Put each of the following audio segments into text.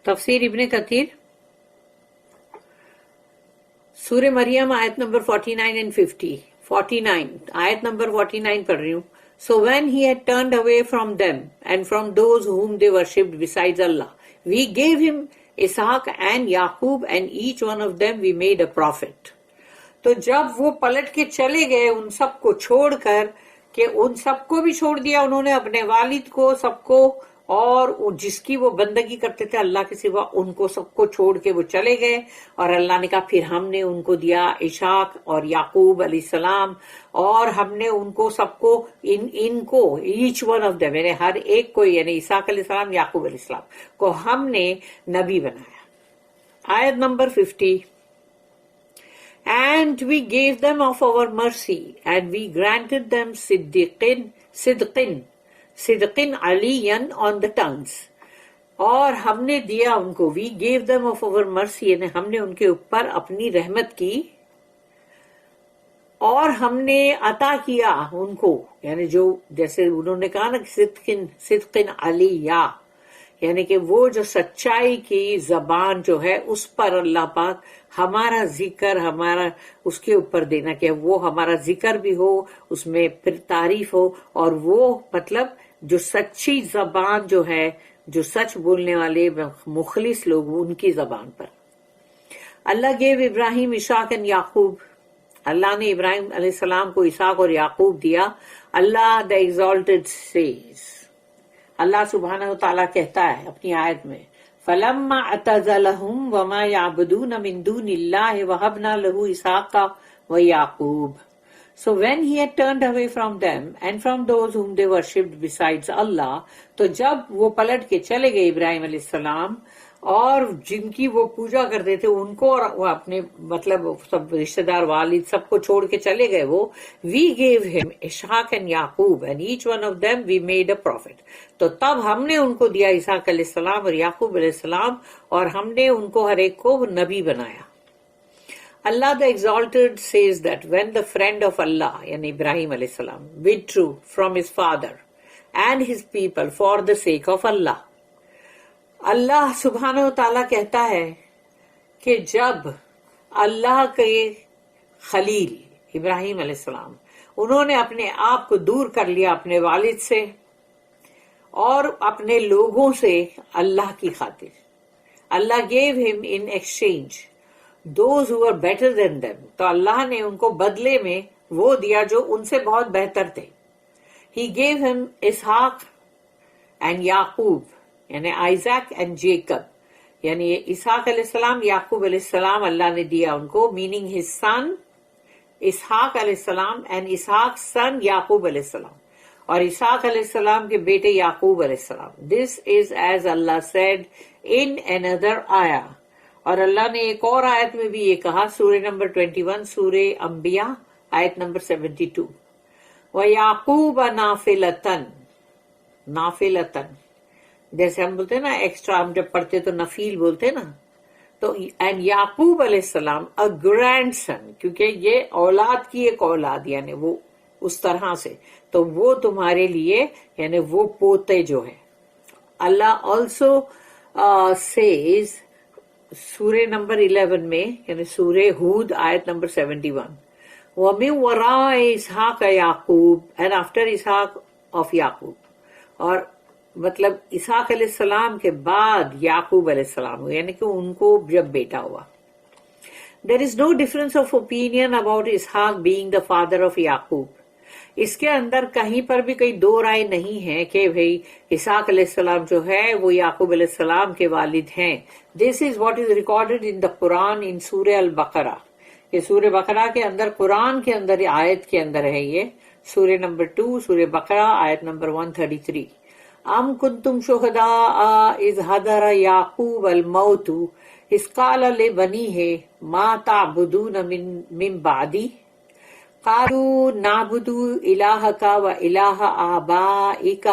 تفسیر ابن کثیر سورہ مریم آیت نمبر 49 and 50. 49 آیت نمبر 49 پڑھ رہی ہوں. So when he had turned away from them and from those whom they worshipped besides Allah, we gave him Ishaq and Yaqub, and each one of them we made a prophet. تو جب وہ پلٹ کے چلے گئے ان سب کو چھوڑ کر، کہ ان سب کو بھی چھوڑ دیا انہوں نے، اپنے والد کو، سب کو، اور جس کی وہ بندگی کرتے تھے اللہ کے سوا، ان کو سب کو چھوڑ کے وہ چلے گئے. اور اللہ نے کہا پھر ہم نے ان کو دیا اسحاق اور یعقوب علیہ السلام، اور ہم نے ان کو سب کو ان کو ایچ ون آف دیم، یعنی ہر ایک کو، یعنی اسحاق علیہ السلام، یعقوب علیہ السلام کو ہم نے نبی بنایا. آیت number 50. And we gave them of our mercy, and we granted them sidqin aliyan on the tongues. اور ہم نے دیا ان کو، we gave them of our mercy، یعنی ہم نے ان کے اوپر اپنی رحمت کی، اور ہم نے عطا کیا ان کو، یعنی جو جیسے انہوں نے کہا نا صدقن علیہ، یعنی کہ وہ جو سچائی کی زبان جو ہے اس پر اللہ پاک ہمارا ذکر، ہمارا اس کے اوپر دینا، کہ وہ ہمارا ذکر بھی ہو، اس میں پھر تعریف ہو، اور وہ مطلب جو سچی زبان جو ہے، جو سچ بولنے والے مخلص لوگ ان کی زبان پر. اللہ گیو ابراہیم اسحاق and یعقوب، اللہ نے ابراہیم علیہ السلام کو اسحاق اور یعقوب دیا. اللہ the exalted says، اللہ سبحانہ و تعالیٰ کہتا ہے اپنی آیت میں، فَلَمَّا اعْتَزَلَهُمْ وَمَا يَعْبُدُونَ مِن دُونِ اللَّهِ وَهَبْنَا لَهُ إِسْحَاقَ وَيَعْقُوبَ. So when he had turned away from them and from those whom they worshipped besides Allah، تو جب وہ پلٹ کے چلے گئے ابراہیم علیہ السلام اور جن کی وہ پوجا کرتے تھے ان کو، اور وہ اپنے مطلب سب رشتہ دار والد سب کو چھوڑ کے چلے گئے، وہ we gave him Ishaq and Yaqub, and each one of them we made a prophet. تو تب ہم نے ان کو دیا اسحاق علیہ السلام اور یعقوب علیہ السلام، اور ہم نے ان کو ہر ایک کو نبی بنایا. Allah the exalted says that when the friend of Allah، یعنی ابراہیم علیہ السلام، withdrew from his father and his people for the sake of Allah، اللہ سبحانہ و تعالیٰ کہتا ہے کہ جب اللہ کے خلیل ابراہیم علیہ السلام، انہوں نے اپنے آپ کو دور کر لیا اپنے والد سے اور اپنے لوگوں سے اللہ کی خاطر، اللہ gave him in exchange those who were better than them، تو اللہ نے ان کو بدلے میں وہ دیا جو ان سے بہت بہتر تھے. He gave him Ishaq and Yaqub، یعنی آئزیک اینڈ جیکب، یعنی اسحاق علیہ السلام، یعقوب علیہ السلام اللہ نے دیا ان کو، میننگ ہز سن اسحاق علیہ السلام اینڈ اسحاق سن یعقوب علیہ السلام، اور اسحاق علیہ السلام کے بیٹے یعقوب علیہ السلام. This is as Allah said in another آیا، اور اللہ نے ایک اور آیت میں بھی یہ کہا، سورہ نمبر 21 سورہ انبیاء آیت نمبر 72، وَيَعْقُوبَ نَافِلَةً، نافلتن، جیسے ہم بولتے ہیں نا ایکسٹرا، ہم جب پڑھتے تو نفیل بولتے نا، تو اینڈ یعقوب علیہ السلام اے گرینڈ سن، کیونکہ یہ اولاد کی ایک اولاد، یعنی وہ اس طرح سے، تو وہ تمہارے لیے یعنی وہ پوتے جو ہے. اللہ آلسو سیز سورہ نمبر 11 میں، یعنی سورہ ہود آیت نمبر 71، وَمِن وَرَاءِ إِسْحَاقَ يَعْقُوب، and after Ishaq of Yaqub, اور مطلب اسحاق علیہ السلام کے بعد یعقوب علیہ السلام ہوئے، یعنی کہ ان کو جب بیٹا ہوا. There is no difference of opinion about Ishaq being the father of Yaqub. اس کے اندر کہیں پر بھی کوئی دو رائے نہیں ہے کہ بھئی اسحاق علیہ السلام جو ہے وہ یعقوب علیہ السلام کے والد ہیں. This is what is recorded in the Quran in سورہ البقرہ. یہ سورہ بقرہ کے اندر، قرآن کے اندر، آیت کے اندر ہے، یہ سورہ نمبر 2 سورہ بقرہ آیت نمبر 133. ام کنتم شہداء اذ حضر یعقوب الموت اذ قال لبنیہ ما تعبدون من بعدی قالوا نعبد الہک و الہ آبائک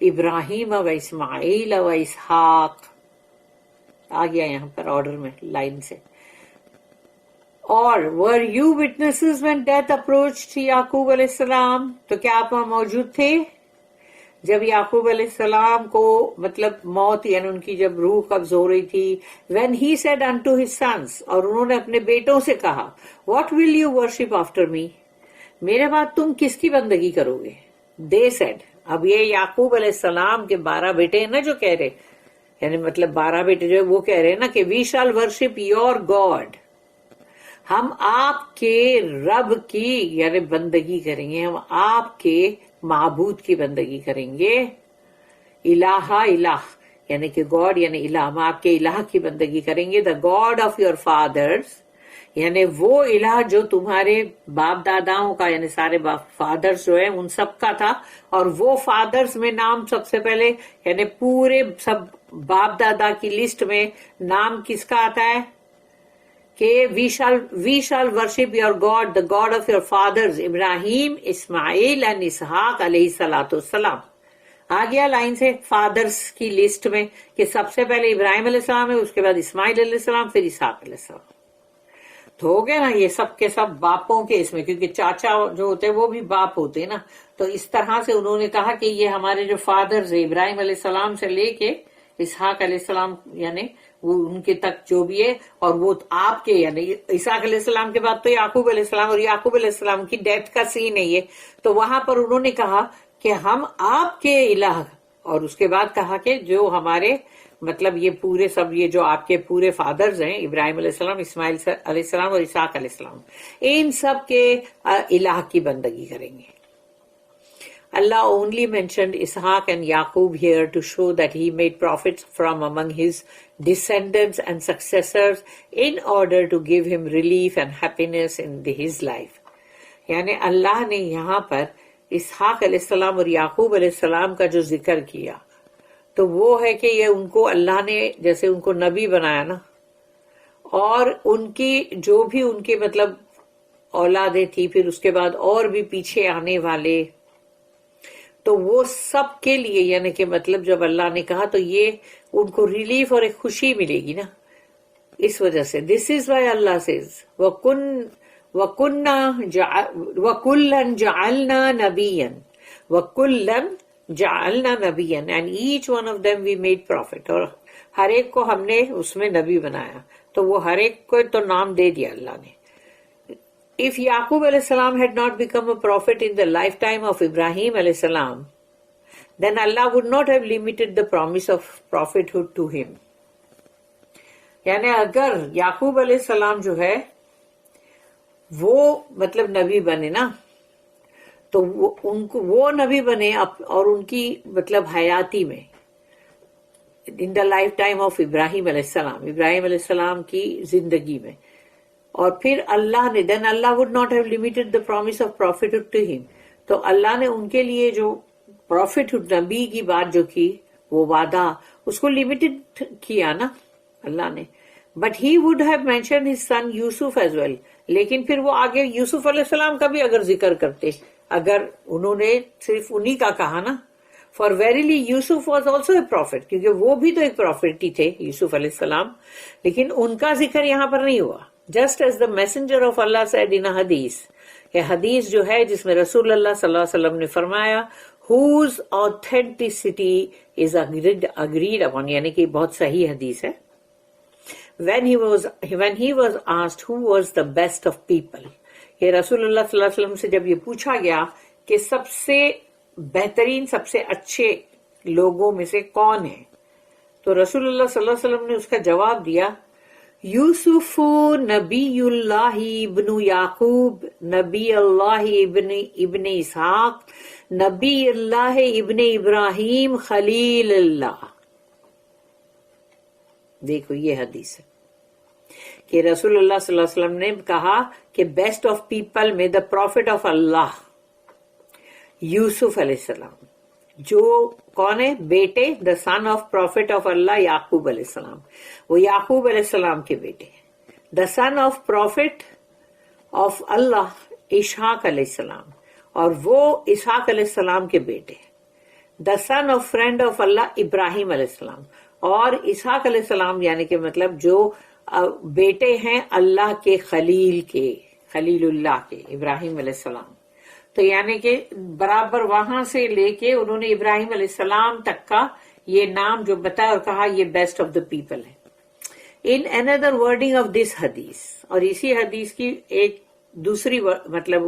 ابراہیم و اسماعیل و اسحاق. آ گیا یہاں پر آرڈر میں لائن سے. اور were you witnesses when death approached یعقوب علیہ السلام، تو کیا آپ وہاں موجود تھے جب یعقوب علیہ السلام کو مطلب موت یعنی ان کی جب روح قبض ہو رہی تھی, when he said unto his sons, اور انہوں نے اپنے بیٹوں سے کہا, what will you worship after me, میرے بعد تم کس کی بندگی کرو گے. they said, اب یہ یعقوب علیہ السلام کے 12 بیٹے ہیں نا جو کہہ رہے, یعنی مطلب 12 بیٹے جو وہ کہہ رہے ہیں نا کہ we shall worship your God, ہم آپ کے رب کی یعنی بندگی کریں گے, ہم آپ کے معبود کی بندگی کریں گے. الہ الہ یعنی کہ گاڈ یعنی الہ, ہم آپ کے الہ کی بندگی کریں گے. The God of your fathers یعنی وہ الہ جو تمہارے باپ داداؤں کا یعنی سارے فادرز جو ہیں ان سب کا تھا. اور وہ فادرز میں نام سب سے پہلے یعنی پورے سب باپ دادا کی لسٹ میں نام کس کا آتا ہے کہ we shall worship your God, the God of your fathers, Ibrahim, Ismail and اسحاق علیہ الصلوۃ والسلام. آ گیا لائن سے فادرز کی لسٹ میں کہ سب سے پہلے ابراہیم علیہ السلام ہے, اس کے بعد اسماعیل علیہ السلام, پھر اسحاق علیہ السلام. تو ہو گیا نا یہ سب کے سب باپوں کے اس میں, کیونکہ چاچا جو ہوتے ہیں وہ بھی باپ ہوتے ہیں نا. تو اس طرح سے انہوں نے کہا کہ یہ ہمارے جو فادرز ہیں ابراہیم علیہ السلام سے لے کے اسحاق علیہ السلام یعنی وہ ان کے تک جو بھی ہے, اور وہ آپ کے یعنی اسحاق علیہ السلام کے بعد تو یعقوب علیہ السلام, اور یعقوب علیہ السلام کی ڈیتھ کا سین ہے یہ. تو وہاں پر انہوں نے کہا کہ ہم آپ کے الہ, اور اس کے بعد کہا کہ جو ہمارے مطلب یہ پورے سب یہ جو آپ کے پورے فادرز ہیں ابراہیم علیہ السلام, اسماعیل علیہ السلام اور اسحاق علیہ السلام, ان سب کے الہ کی بندگی کریں گے. Allah only mentioned Ishaq and Yaqub here to show that he made prophets from among his descendants and successors in order to give him relief and happiness in his life. یعنی اللہ نے یہاں پر اسحاق علیہ السلام اور یعقوب علیہ السلام کا جو ذکر کیا تو وہ ہے کہ یہ ان کو اللہ نے جیسے ان کو نبی بنایا نا, اور ان کی جو بھی ان کے مطلب اولادیں تھی, پھر اس کے بعد اور بھی پیچھے آنے والے, تو وہ سب کے لیے یعنی کہ مطلب جب اللہ نے کہا تو یہ ان کو ریلیف اور ایک خوشی ملے گی نا, اس وجہ سے. This is why Allah says وَكُلًّا جَعَلْنَا نَبِيًّا وَكُلًّا جَعَلْنَا نَبِيًّا and each one of them we made prophet, اور ہر ایک کو ہم نے اس میں نبی بنایا. تو وہ ہر ایک کو تو نام دے دیا اللہ نے. If Yaqub alayhi salam had not become a prophet in the lifetime of Ibrahim alayhi salam, then Allah would not have limited the promise of prophethood to him. یعنی اگر یعقوب علیہ السلام جو ہے وہ مطلب نبی بنے نا, تو ان کو وہ نبی بنے اور ان کی مطلب حیاتی میں in the lifetime of ابراہیم علیہ السلام, ابراہیم علیہ السلام کی زندگی میں, اور پھر اللہ نے then Allah would not have limited the promise of prophethood to him. تو اللہ نے ان کے لیے جو prophethood نبی کی بات جو کی وہ وعدہ اس کو limited کیا نا اللہ نے. But he would have mentioned his son Yusuf as well. لیکن پھر وہ آگے یوسف علیہ السلام کا بھی اگر ذکر کرتے, اگر انہوں نے صرف انہی کا کہا نا, for verily Yusuf was also a prophet, کیونکہ وہ بھی تو ایک prophet ہی تھے یوسف علیہ السلام, لیکن ان کا ذکر یہاں پر نہیں ہوا. Just as the messenger of Allah said in a hadith, کہ حدیث جو ہے جس میں رسول اللہ صلی اللہ علیہ وسلم نے فرمایا whose authenticity is agreed upon, یعنی کہ بہت صحیح حدیث ہے. When he was asked who was the best of people, کہ رسول اللہ صلی اللہ علیہ وسلم سے جب یہ پوچھا گیا کہ سب سے بہترین سب سے اچھے لوگوں میں سے کون ہے, تو رسول اللہ صلی اللہ علیہ وسلم نے اس کا جواب دیا یوسف نبی اللہ ابن یعقوب نبی اللہ ابن اسحاق نبی اللہ ابن ابراہیم خلیل اللہ. دیکھو یہ حدیث ہے کہ رسول اللہ صلی اللہ علیہ وسلم نے کہا کہ بیسٹ آف پیپل میں دا پروفٹ آف اللہ یوسف علیہ السلام, جو کون ہے بیٹے, دا سن آف پروفٹ آف اللہ یعقوب علیہ السلام, وہ یعقوب علیہ السلام کے بیٹے. دا سن آف پروفٹ آف اللہ اسحاق علیہ السلام, اور وہ اسحاق علیہ السلام کے بیٹے. دا سن آف فرینڈ آف اللہ ابراہیم علیہ السلام, اور اسحاق علیہ السلام یعنی کہ مطلب جو بیٹے ہیں اللہ کے خلیل اللہ کے ابراہیم علیہ السلام. تو یعنی کہ برابر وہاں سے لے کے انہوں نے ابراہیم علیہ السلام تک کا یہ نام جو بتایا اور کہا یہ بیسٹ آف دا پیپل ہے. ان اندر ورڈنگ آف دس حدیث، اور اسی حدیث کی ایک دوسری مطلب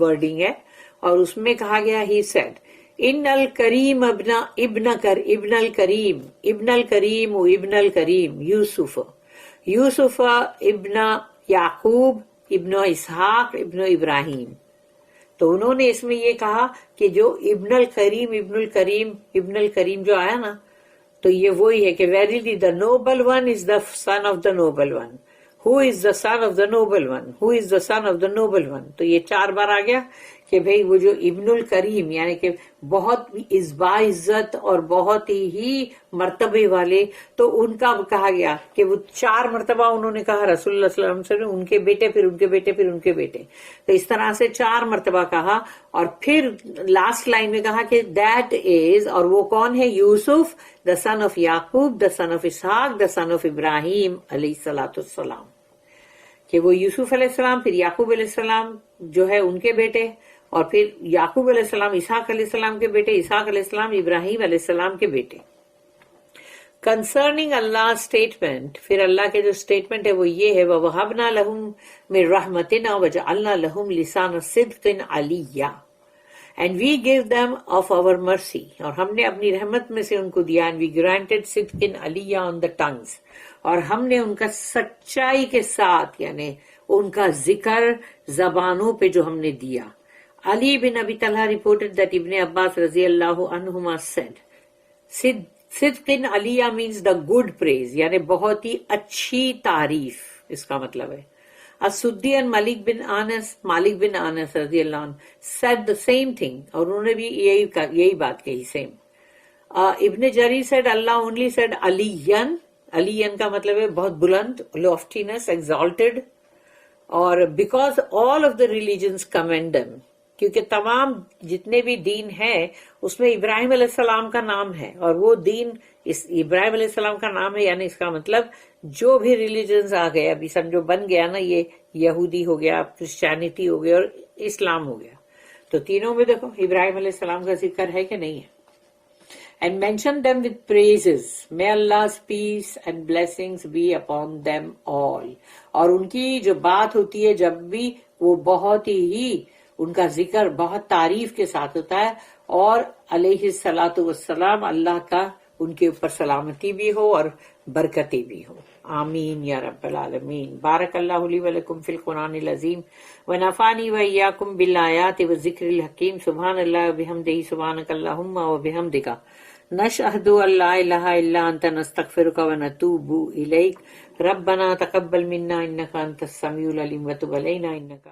ورڈنگ ہے، اور اس میں کہا گیا ہی سیڈ ان الکریم ابن الکریم و ابن الکریم یوسف ابن یعقوب ابن اسحاق ابن ابراہیم. تو انہوں نے اس میں یہ کہا کہ جو ابن الکریم جو آیا نا، تو یہ وہی ہے کہ verily the noble one is the son of the noble one. Who is the son of the noble one, who is the son of the noble one. تو یہ 4 بار آ گیا کہ بھئی وہ جو ابن الکریم یعنی کہ بہت باعزت اور بہت ہی مرتبے والے، تو ان کا کہا گیا کہ وہ 4 مرتبہ انہوں نے کہا رسول اللہ صلی اللہ علیہ وسلم، ان کے بیٹے پھر ان کے بیٹے پھر ان کے بیٹے، تو اس طرح سے 4 مرتبہ کہا. اور پھر لاسٹ لائن میں کہا کہ دیٹ از، اور وہ کون ہے؟ Yusuf the son of Yaqub the son of Ishaq the son of Ibrahim علیہ السلام، کہ وہ یوسف علیہ السلام پھر یعقوب علیہ السلام جو ہے ان کے بیٹے، اور پھر یعقوب علیہ السلام اسحاق علیہ السلام کے بیٹے، اسحاق علیہ السلام ابراہیم علیہ السلام کے بیٹے. کنسرننگ اللہ اسٹیٹمنٹ، پھر اللہ کے جو اسٹیٹمنٹ ہے وہ یہ ہے وَوَهَبْنَا لَهُم مِّن رَحْمَتِنَا وَجَعَلْنَا لَهُم لِسَانَ صِدْقٍ عَلِيًّا. And we gave them of our mercy، اور ہم نے اپنی رحمت میں سے ان کو دیا. And we granted صدقٍ عَلِيًّا on the tongues، اور ہم نے ان کا سچائی کے ساتھ یعنی ان کا ذکر زبانوں پہ جو ہم نے دیا. Ali bin Abi Talha reported that Ibn Abbas radiyallahu anhuma said, Sidqin Aliyah means the good praise، یعنی بہت ہی اچھی تعریف، اس کا مطلب ہے. As-Suddi and Malik bin Anas radiyallahu anhu said the same thing، اور انہوں نے بھی یہی بات کہی same. Ibn Jarir said Allah only said Aliyan کا مطلب ہے بہت بلند، loftiness، exalted. اور because all of the religions commend them، کیونکہ تمام جتنے بھی دین ہیں اس میں ابراہیم علیہ السلام کا نام ہے، اور وہ دین ابراہیم علیہ السلام کا نام ہے، یعنی اس کا مطلب جو بھی ریلیجنز آ گئے، ابھی سمجھو بن گیا نا، یہ یہودی ہو گیا، کرسچینٹی ہو گیا اور اسلام ہو گیا، تو تینوں میں دیکھو ابراہیم علیہ السلام کا ذکر ہے کہ نہیں ہے. And mention them with praises. May Allah's peace and blessings be upon them all. اور ان کی جو بات ہوتی ہے جب بھی، وہ بہت ہی ان کا ذکر بہت تعریف کے ساتھ ہوتا ہے، اور علیہ الصلاۃ والسلام اللہ کا ان کے اوپر سلامتی بھی ہو اور برکتی بھی ہو. آمین یا رب العالمین. بارک اللہ لی ولکم فی القرآن العظیم ونفعنی وإیاکم بالآیات والذکر الحکیم. سبحان اللہ وبحمدہ، سبحانک اللہم وبحمدک، نشہد ان لا الہ الا انت، نستغفرک ونتوب الیک. ربنا تقبل منا انک انت السمیع العلیم وتب علینا انک